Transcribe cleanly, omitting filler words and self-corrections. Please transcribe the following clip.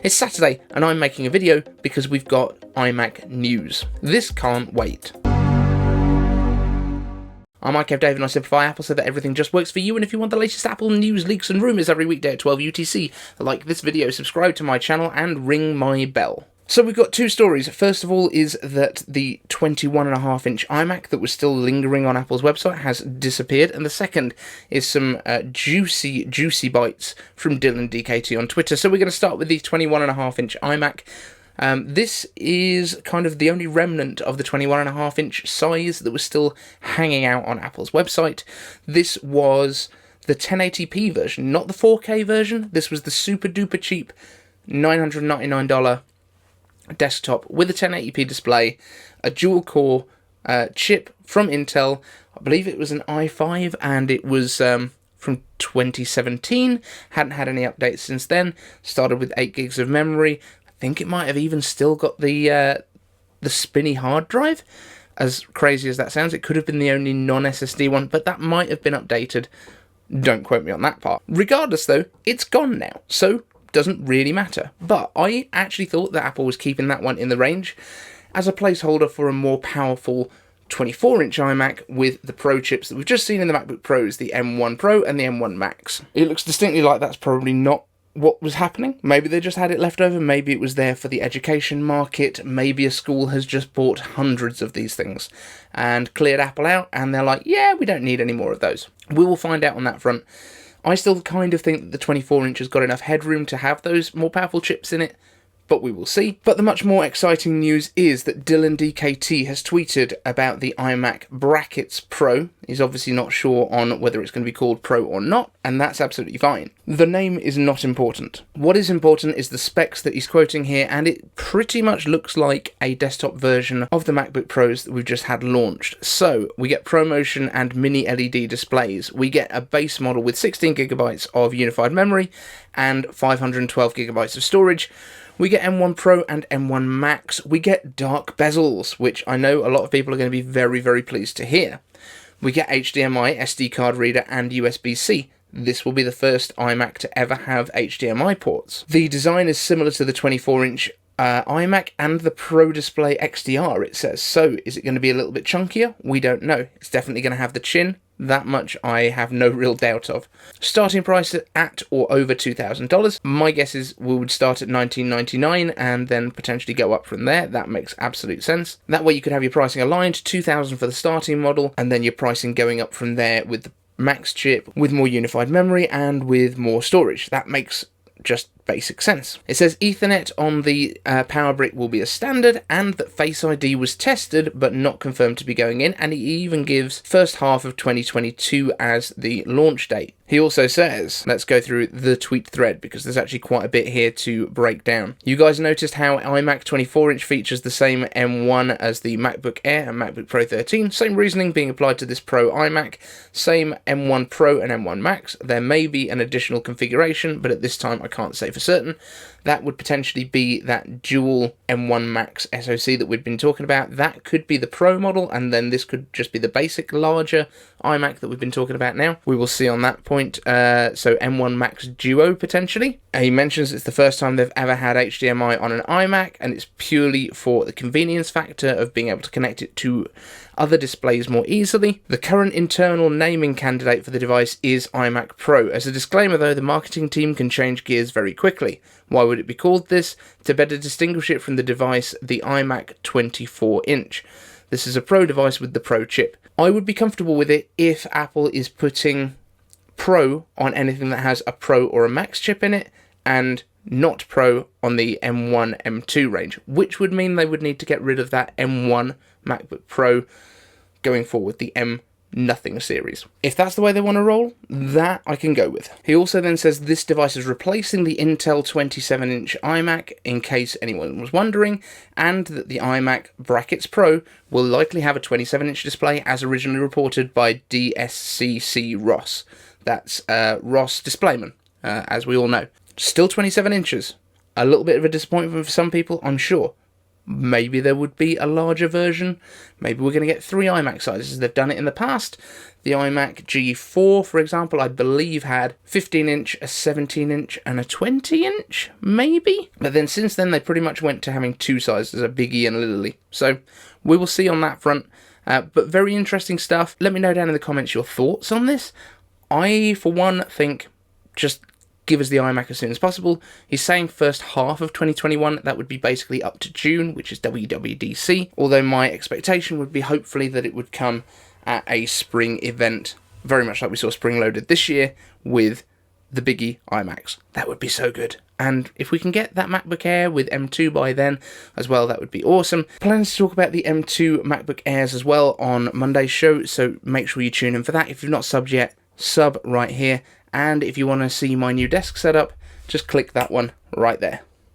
It's Saturday and I'm making a video because we've got iMac news. This can't wait. I'm iCav Dave and I simplify Apple so that everything just works for you, and if you want the latest Apple news, leaks and rumours every weekday at 12 UTC, like this video, subscribe to my channel and ring my bell. So we've got two stories. First of all is that the 21.5-inch iMac that was still lingering on Apple's website has disappeared, and the second is some juicy bites from Dylan DKT on Twitter. So we're going to start with the 21.5-inch iMac. This is kind of the only remnant of the 21.5-inch size that was still hanging out on Apple's website. This was the 1080p version, not the 4K version. This was the super duper cheap $999 desktop with a 1080p display, a dual core chip from Intel. I believe it was an i5 and it was from 2017. Hadn't had any updates since then. Started with 8 gigs of memory. I think it might have even still got the spinny hard drive. As crazy as that sounds, it could have been the only non-SSD one, but that might have been updated. Don't quote me on that part. Regardless though, it's gone now, so doesn't really matter. But I actually thought that Apple was keeping that one in the range as a placeholder for a more powerful 24-inch iMac with the Pro chips that we've just seen in the MacBook Pros, the M1 Pro and the M1 Max. It looks distinctly like that's probably not what was happening. Maybe they just had it left over, maybe it was there for the education market, maybe a school has just bought hundreds of these things and cleared Apple out and they're like, yeah, we don't need any more of those. We will find out on that front. I still kind of think that the 24-inch has got enough headroom to have those more powerful chips in it, but we will see. But the much more exciting news is that Dylan DKT has tweeted about the iMac Brackets Pro. He's obviously not sure on whether it's going to be called Pro or not, and that's absolutely fine. The name is not important. What is important is the specs that he's quoting here, and it pretty much looks like a desktop version of the MacBook Pros that we've just had launched. So we get ProMotion and mini LED displays. We get a base model with 16 gigabytes of unified memory and 512 gigabytes of storage. We get M1 Pro and M1 Max. We get dark bezels, which I know a lot of people are going to be very, very pleased to hear. We get HDMI, SD card reader, and USB-C. This will be the first iMac to ever have HDMI ports. The design is similar to the 24-inch iMac and the Pro Display XDR, it says. So, is it going to be a little bit chunkier? We don't know. It's definitely going to have the chin. That much I have no real doubt of. Starting price at or over $2,000. My guess is we would start at $19.99 and then potentially go up from there. That makes absolute sense. That way you could have your pricing aligned, $2,000 for the starting model, and then your pricing going up from there with the Max chip, with more unified memory, and with more storage. That makes just basic sense. It says Ethernet on the power brick will be a standard, and that Face ID was tested but not confirmed to be going in, and he even gives first half of 2022 as the launch date. He also says, let's go through the tweet thread because there's actually quite a bit here to break down. You guys noticed how iMac 24-inch features the same M1 as the MacBook Air and MacBook Pro 13. Same reasoning being applied to this Pro iMac. Same M1 Pro and M1 Max. There may be an additional configuration, but at this time I can't say for certain. That would potentially be that dual M1 Max SoC that we've been talking about. That could be the Pro model, and then this could just be the basic larger iMac that we've been talking about now. We will see on that point. So M1 Max Duo potentially. He mentions it's the first time they've ever had HDMI on an iMac, and it's purely for the convenience factor of being able to connect it to other displays more easily. The current internal naming candidate for the device is iMac Pro. As a disclaimer though, the marketing team can change gears very quickly. Why would it be called this? To better distinguish it from the device, the iMac 24-inch. This is a Pro device with the Pro chip. I would be comfortable with it if Apple is putting Pro on anything that has a Pro or a Max chip in it, and not Pro on the M1, M2 range, which would mean they would need to get rid of that M1 MacBook Pro going forward, the M nothing series. If that's the way they want to roll, that I can go with. He also then says this device is replacing the Intel 27-inch iMac, in case anyone was wondering, and that the iMac Brackets Pro will likely have a 27-inch display as originally reported by DSCC Ross. That's Ross Displayman, as we all know. Still 27 inches. A little bit of a disappointment for some people, I'm sure. maybe there would be a larger version. Maybe we're going to get 3 iMac sizes. They've done it in the past. The iMac G4, for example, I believe had 15-inch, a 17-inch, and a 20-inch, maybe? But then since then, they pretty much went to having 2 sizes, a Biggie and a Littlie. So we will see on that front. But very interesting stuff. Let me know down in the comments your thoughts on this. I, for one, think just give us the iMac as soon as possible. He's saying first half of 2021. That would be basically up to June, which is WWDC. Although my expectation would be hopefully that it would come at a spring event, very much like we saw spring loaded this year with the Biggie iMacs. That would be so good. And if we can get that MacBook Air with M2 by then as well, that would be awesome. Plans to talk about the M2 MacBook Airs as well on Monday's show, so make sure you tune in for that. If you've not subbed yet, sub right here. And if you want to see my new desk setup, just click that one right there.